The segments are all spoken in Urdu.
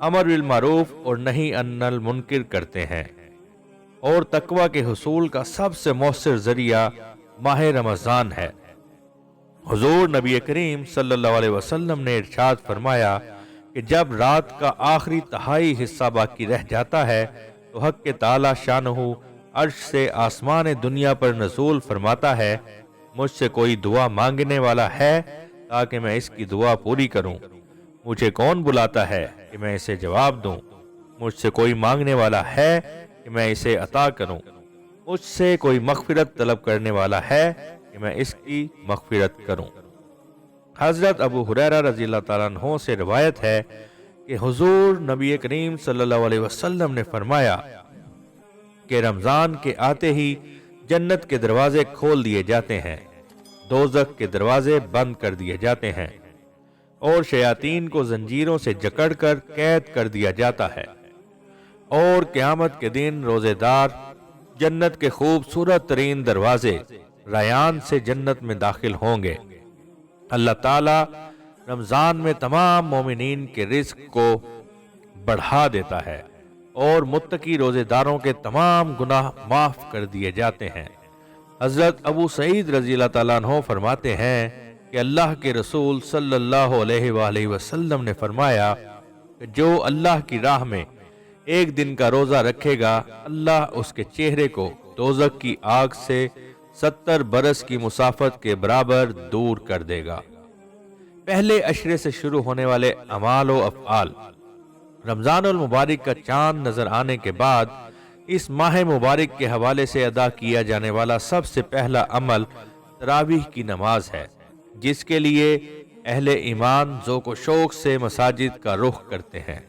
امر بالمعروف اور نہی عن المنکر کرتے ہیں، اور تقوی کے حصول کا سب سے مؤثر ذریعہ ماہ رمضان ہے۔ حضور نبی کریم صلی اللہ علیہ وسلم نے ارشاد فرمایا کہ جب رات کا آخری تہائی حصہ باقی رہ جاتا ہے تو حق تعالی شانہ عرش سے آسمان دنیا پر نزول فرماتا ہے، مجھ سے کوئی دعا مانگنے والا ہے تاکہ میں اس کی دعا پوری کروں؟ مجھے کون بلاتا ہے کہ میں اسے جواب دوں؟ مجھ سے کوئی مانگنے والا ہے کہ میں اسے عطا کروں؟ مجھ سے کوئی مغفرت طلب کرنے والا ہے کہ میں اس کی مغفرت کروں؟ حضرت ابو ہریرہ رضی اللہ تعالیٰ عنہ سے روایت ہے کہ حضور نبی کریم صلی اللہ علیہ وسلم نے فرمایا کہ رمضان کے آتے ہی جنت کے دروازے کھول دیے جاتے ہیں، دوزخ کے دروازے بند کر دیے جاتے ہیں، اور شیاطین کو زنجیروں سے جکڑ کر قید کر دیا جاتا ہے، اور قیامت کے دن روزے دار جنت کے خوبصورت ترین دروازے ریان سے جنت میں داخل ہوں گے۔ اللہ تعالی رمضان میں تمام مومنین کے رزق کو بڑھا دیتا ہے اور متقی روزے داروں کے تمام گناہ معاف کر دیے جاتے ہیں۔ حضرت ابو سعید رضی اللہ تعالیٰ عنہ فرماتے ہیں کہ اللہ کے رسول صلی اللہ علیہ وآلہ وسلم نے فرمایا کہ جو اللہ کی راہ میں ایک دن کا روزہ رکھے گا، اللہ اس کے چہرے کو دوزخ کی آگ سے 70 برس کی مسافت کے برابر دور کر دے گا۔ پہلے عشرے سے شروع ہونے والے اعمال و افعال۔ رمضان المبارک کا چاند نظر آنے کے بعد اس ماہ مبارک کے حوالے سے ادا کیا جانے والا سب سے پہلا عمل تراویح کی نماز ہے، جس کے لیے اہل ایمان ذوق و شوق سے مساجد کا رخ کرتے ہیں،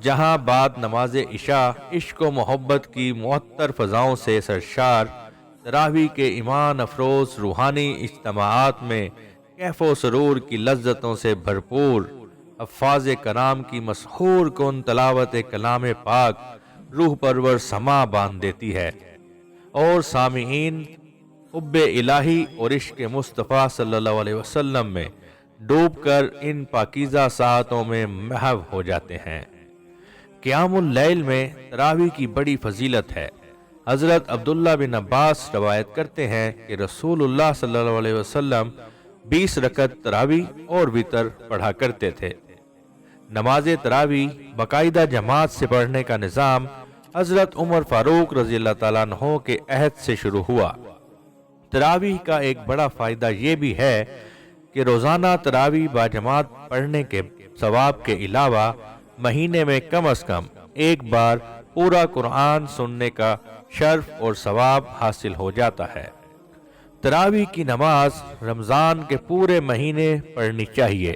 جہاں بعد نماز عشاء عشق و محبت کی معطر فضاؤں سے سرشار تراویح کے ایمان افروز روحانی اجتماعات میں کیف و سرور کی لذتوں سے بھرپور حفاظ کرام کی مسحور کن تلاوت کلام پاک روح پرور سما باندھ دیتی ہے، اور سامعین حب الہی اور عشق مصطفیٰ صلی اللہ علیہ وسلم میں ڈوب کر ان پاکیزہ ساعتوں میں محو ہو جاتے ہیں۔ قیام اللیل میں تراویح کی بڑی فضیلت ہے۔ حضرت عبداللہ بن عباس روایت کرتے ہیں کہ رسول اللہ صلی اللہ علیہ وسلم 20 رکعت تراویح اور وتر پڑھا کرتے تھے۔ نماز تراویح باقاعدہ جماعت سے پڑھنے کا نظام حضرت عمر فاروق رضی اللہ تعالیٰ عنہ کے عہد سے شروع ہوا۔ تراویح کا ایک بڑا فائدہ یہ بھی ہے کہ روزانہ تراویح باجماعت پڑھنے کے ثواب کے علاوہ مہینے میں کم از کم ایک بار پورا قرآن سننے کا شرف اور ثواب حاصل ہو جاتا ہے۔ تراویح کی نماز رمضان کے پورے مہینے پڑھنی چاہیے،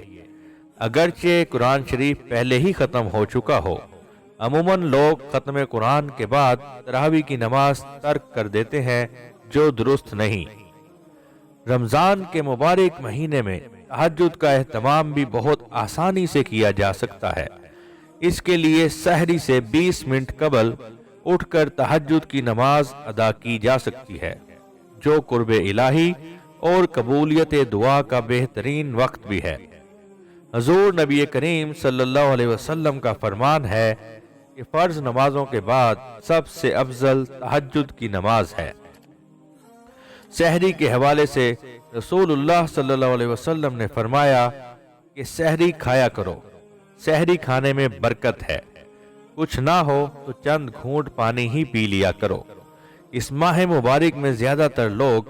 اگرچہ قرآن شریف پہلے ہی ختم ہو چکا ہو۔ عموماً لوگ ختم قرآن کے بعد تراویح کی نماز ترک کر دیتے ہیں، جو درست نہیں۔ رمضان کے مبارک مہینے میں تہجد کا اہتمام بھی بہت آسانی سے کیا جا سکتا ہے۔ اس کے لیے سحری سے 20 منٹ قبل اٹھ کر تہجد کی نماز ادا کی جا سکتی ہے، جو قرب الہی اور قبولیت دعا کا بہترین وقت بھی ہے۔ حضور نبی کریم صلی اللہ علیہ وسلم کا فرمان ہے کہ فرض نمازوں کے بعد سب سے افضل تہجد کی نماز ہے۔ سحری کے حوالے سے رسول اللہ صلی اللہ علیہ وسلم نے فرمایا کہ سحری کھایا کرو، سحری کھانے میں برکت ہے، کچھ نہ ہو تو چند گھونٹ پانی ہی پی لیا کرو۔ اس ماہ مبارک میں زیادہ تر لوگ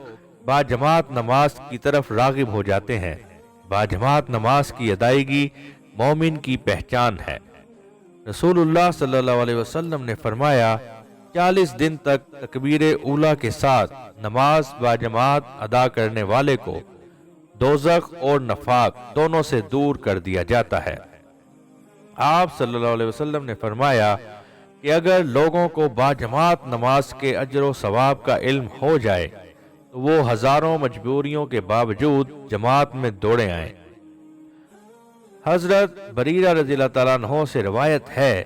باجماعت نماز کی طرف راغب ہو جاتے ہیں۔ باجماعت نماز کی ادائیگی مومن کی پہچان ہے۔ رسول اللہ صلی اللہ علیہ وسلم نے فرمایا 40 دن تک تکبیر اولیٰ کے ساتھ نماز باجماعت ادا کرنے والے کو دوزخ اور نفاق دونوں سے دور کر دیا جاتا ہے۔ آپ صلی اللہ علیہ وسلم نے فرمایا کہ اگر لوگوں کو باجماعت نماز کے اجر و ثواب کا علم ہو جائے تو وہ ہزاروں مجبوریوں کے باوجود جماعت میں دوڑے آئیں۔ حضرت بریرہ رضی اللہ تعالیٰ عنہ سے روایت ہے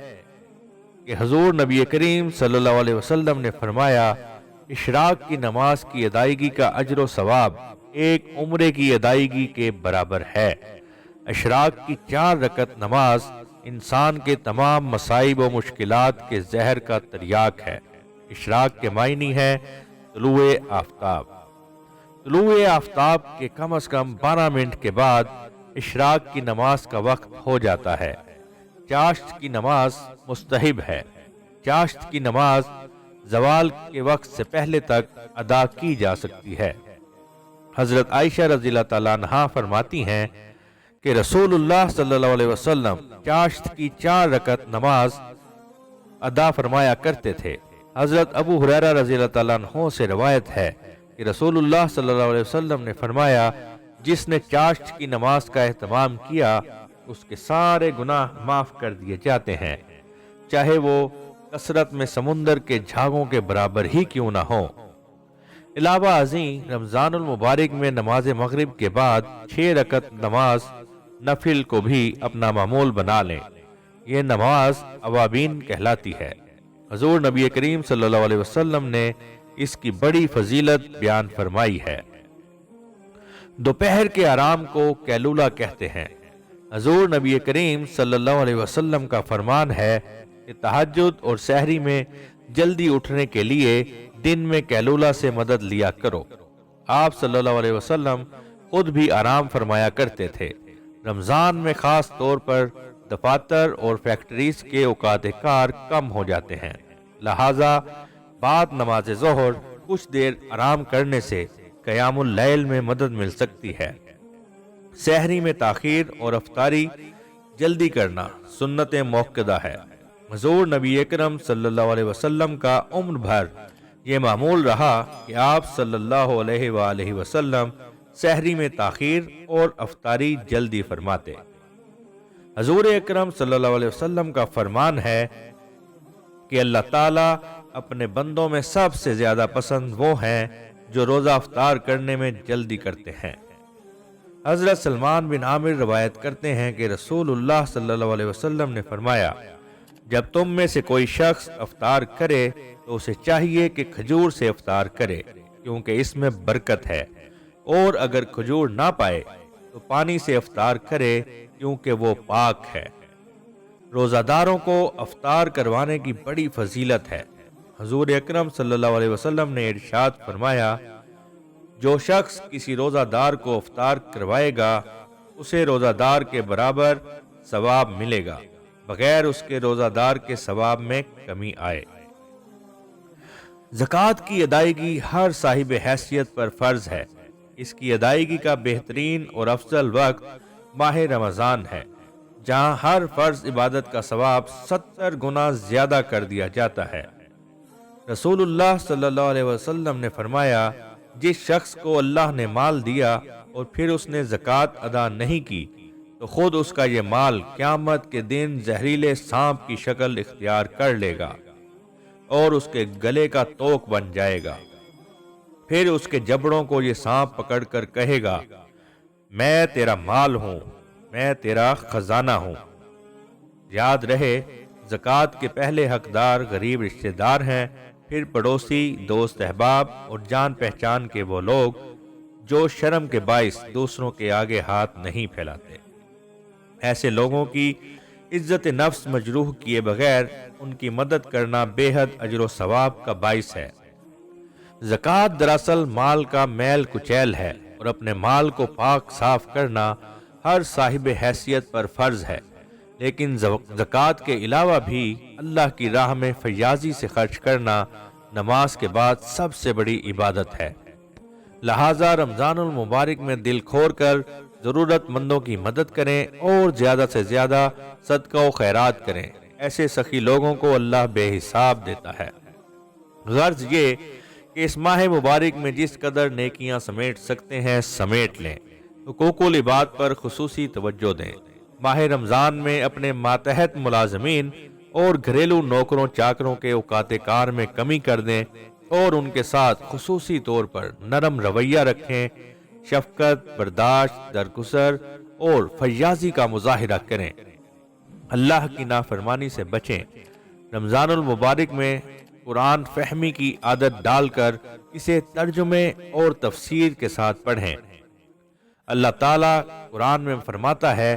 کہ حضور نبی کریم صلی اللہ علیہ وسلم نے فرمایا اشراق کی نماز کی ادائیگی کا اجر و ثواب ایک عمرے کی ادائیگی کے برابر ہے۔ اشراق کی 4 رکعت نماز انسان کے تمام مصائب و مشکلات کے زہر کا تریاک ہے۔ اشراق کے معنی ہے طلوع آفتاب۔ طلوع آفتاب کے کم از کم 12 منٹ کے بعد اشراق کی نماز کا وقت ہو جاتا ہے۔ چاشت کی نماز مستحب ہے۔ چاشت کی نماز زوال کے وقت سے پہلے تک ادا کی جا سکتی ہے۔ حضرت عائشہ رضی اللہ تعالیٰ عنہا فرماتی ہیں کہ رسول اللہ صلی اللہ علیہ وسلم چاشت کی 4 رکعت نماز ادا فرمایا کرتے تھے۔ حضرت ابو ہریرہ رضی اللہ تعالیٰ عنہ سے روایت ہے کہ رسول اللہ صلی اللہ علیہ وسلم نے فرمایا، جس نے چاشت کی نماز کا اہتمام کیا اس کے سارے گناہ معاف کر دیے جاتے ہیں، چاہے وہ کثرت میں سمندر کے جھاگوں کے برابر ہی کیوں نہ ہو۔ علاوہ ازیں رمضان المبارک میں نماز مغرب کے بعد 6 رکعت نماز نفل کو بھی اپنا معمول بنا لیں۔ یہ نماز اوابین کہلاتی ہے۔ حضور نبی کریم صلی اللہ علیہ وسلم نے اس کی بڑی فضیلت بیان فرمائی ہے۔ دوپہر کے آرام کو کیلولہ کہتے ہیں۔ حضور نبی کریم صلی اللہ علیہ وسلم کا فرمان ہے کہ تہجد اور سحری میں جلدی اٹھنے کے لیے دن میں کیلولہ سے مدد لیا کرو۔ آپ صلی اللہ علیہ وسلم خود بھی آرام فرمایا کرتے تھے۔ رمضان میں خاص طور پر دفاتر اور فیکٹریز کے اوقات کار کم ہو جاتے ہیں، لہذا بعد نماز ظہر کچھ دیر آرام کرنے سے قیام اللیل میں مدد مل سکتی ہے۔ سحری میں تاخیر اور افطاری جلدی کرنا سنت موقدہ ہے۔ حضور نبی اکرم صلی اللہ علیہ وسلم کا عمر بھر یہ معمول رہا کہ آپ صلی اللہ علیہ وآلہ وسلم سحری میں تاخیر اور افطاری جلدی فرماتے۔ حضور اکرم صلی اللہ علیہ وسلم کا فرمان ہے کہ اللہ تعالیٰ اپنے بندوں میں سب سے زیادہ پسند وہ ہیں جو روزہ افطار کرنے میں جلدی کرتے ہیں۔ حضرت سلمان بن عامر روایت کرتے ہیں کہ رسول اللہ صلی اللہ علیہ وسلم نے فرمایا، جب تم میں سے کوئی شخص افطار کرے تو اسے چاہیے کہ کھجور سے افطار کرے، کیونکہ اس میں برکت ہے، اور اگر کھجور نہ پائے تو پانی سے افطار کرے، کیونکہ وہ پاک ہے۔ روزہ داروں کو افطار کروانے کی بڑی فضیلت ہے۔ حضور اکرم صلی اللہ علیہ وسلم نے ارشاد فرمایا، جو شخص کسی روزہ دار کو افطار کروائے گا اسے روزہ دار کے برابر ثواب ملے گا، بغیر اس کے روزہ دار کے ثواب میں کمی آئے۔ زکوٰۃ کی ادائیگی ہر صاحب حیثیت پر فرض ہے۔ اس کی ادائیگی کا بہترین اور افضل وقت ماہ رمضان ہے، جہاں ہر فرض عبادت کا ثواب 70 گنا زیادہ کر دیا جاتا ہے۔ رسول اللہ صلی اللہ علیہ وسلم نے فرمایا، جس شخص کو اللہ نے مال دیا اور پھر اس نے زکوٰۃ ادا نہیں کی تو خود اس کا یہ مال قیامت کے دن زہریلے سانپ کی شکل اختیار کر لے گا اور اس کے گلے کا توق بن جائے گا۔ پھر اس کے جبڑوں کو یہ سانپ پکڑ کر کہے گا، میں تیرا مال ہوں، میں تیرا خزانہ ہوں۔ یاد رہے، زکوٰۃ کے پہلے حقدار غریب رشتہ دار ہیں، پھر پڑوسی، دوست احباب اور جان پہچان کے وہ لوگ جو شرم کے باعث دوسروں کے آگے ہاتھ نہیں پھیلاتے۔ ایسے لوگوں کی عزت نفس مجروح کیے بغیر ان کی مدد کرنا بے حد اجر و ثواب کا باعث ہے۔ زکوٰۃ دراصل مال کا میل کچیل ہے، اور اپنے مال کو پاک صاف کرنا ہر صاحب حیثیت پر فرض ہے، لیکن زکوٰۃ کے علاوہ بھی اللہ کی راہ میں فیاضی سے خرچ کرنا نماز کے بعد سب سے بڑی عبادت ہے۔ لہٰذا رمضان المبارک میں دل کھول کر ضرورت مندوں کی مدد کریں اور زیادہ سے زیادہ صدقہ و خیرات کریں۔ ایسے سخی لوگوں کو اللہ بے حساب دیتا ہے۔ غرض یہ کہ اس ماہ مبارک میں جس قدر نیکیاں سمیٹ سکتے ہیں سمیٹ لیں، حقوق العباد پر خصوصی توجہ دیں۔ ماہ رمضان میں اپنے ماتحت ملازمین اور گھریلو نوکروں چاکروں کے اوقات کار میں کمی کر دیں اور ان کے ساتھ خصوصی طور پر نرم رویہ رکھیں، شفقت، برداشت، درگزر اور فیاضی کا مظاہرہ کریں۔ اللہ کی نافرمانی سے بچیں۔ رمضان المبارک میں قرآن فہمی کی عادت ڈال کر اسے ترجمے اور تفسیر کے ساتھ پڑھیں۔ اللہ تعالیٰ قرآن میں فرماتا ہے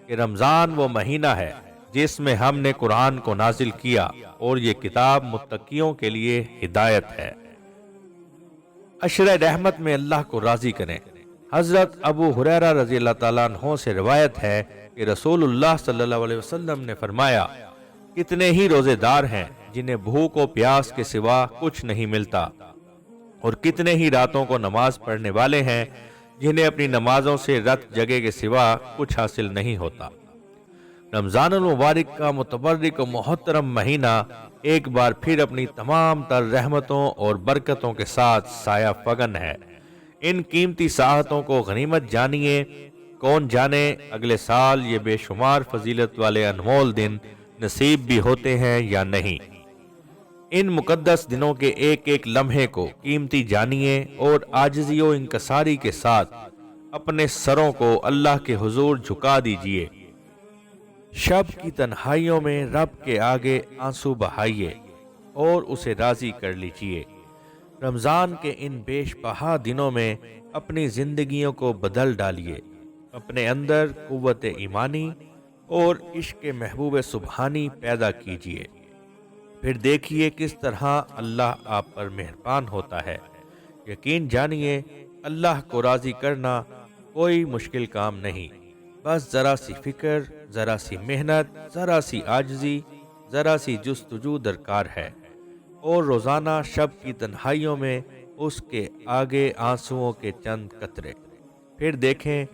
کہ رمضان وہ مہینہ ہے جس میں ہم نے قرآن کو نازل کیا اور یہ کتاب متقیوں کے لیے ہدایت ہے۔ عشرہ رحمت میں اللہ کو راضی کریں۔ حضرت ابو ہریرہ رضی اللہ تعالیٰ عنہ سے روایت ہے کہ رسول اللہ صلی اللہ علیہ وسلم نے فرمایا، کتنے ہی روزے دار ہیں جنہیں بھوک و پیاس کے سوا کچھ نہیں ملتا، اور کتنے ہی راتوں کو نماز پڑھنے والے ہیں جنہیں اپنی نمازوں سے رت جگہ کے سوا کچھ حاصل نہیں ہوتا۔ رمضان المبارک کا متبرک و محترم مہینہ ایک بار پھر اپنی تمام تر رحمتوں اور برکتوں کے ساتھ سایہ فگن ہے۔ ان قیمتی ساعتوں کو غنیمت جانیے، کون جانے اگلے سال یہ بے شمار فضیلت والے انمول دن نصیب بھی ہوتے ہیں یا نہیں۔ ان مقدس دنوں کے ایک ایک لمحے کو قیمتی جانیے اور عاجزی و انکساری کے ساتھ اپنے سروں کو اللہ کے حضور جھکا دیجیے۔ شب کی تنہائیوں میں رب کے آگے آنسو بہائیے اور اسے راضی کر لیجیے۔ رمضان کے ان بیش بہا دنوں میں اپنی زندگیوں کو بدل ڈالیے، اپنے اندر قوت ایمانی اور عشق محبوب سبحانی پیدا کیجیے، پھر دیکھیے کس طرح اللہ آپ پر مہربان ہوتا ہے۔ یقین جانیے اللہ کو راضی کرنا کوئی مشکل کام نہیں، بس ذرا سی فکر، ذرا سی محنت، ذرا سی عاجزی، ذرا سی جستجو درکار ہے، اور روزانہ شب کی تنہائیوں میں اس کے آگے آنسوؤں کے چند قطرے۔ پھر دیکھیں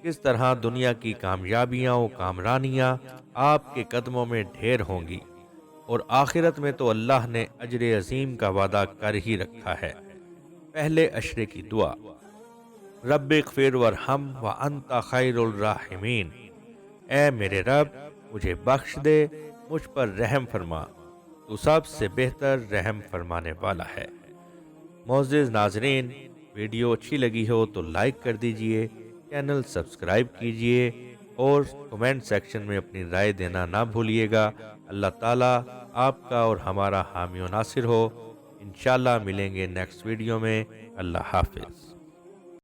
کس طرح دنیا کی کامیابیاں و کامرانیاں آپ کے قدموں میں ڈھیر ہوں گی، اور آخرت میں تو اللہ نے اجر عظیم کا وعدہ کر ہی رکھا ہے۔ پہلے عشرے کی دعا: رب اغفر وارحم وانت خیر الراحمین، اے میرے رب مجھے بخش دے، مجھ پر رحم فرما، تو سب سے بہتر رحم فرمانے والا ہے۔ معزز ناظرین، ویڈیو اچھی لگی ہو تو لائک کر دیجئے، چینل سبسکرائب کیجئے اور کمنٹ سیکشن میں اپنی رائے دینا نہ بھولیے گا۔ اللہ تعالیٰ آپ کا اور ہمارا حامی و ناصر ہو۔ انشاءاللہ ملیں گے نیکسٹ ویڈیو میں۔ اللہ حافظ۔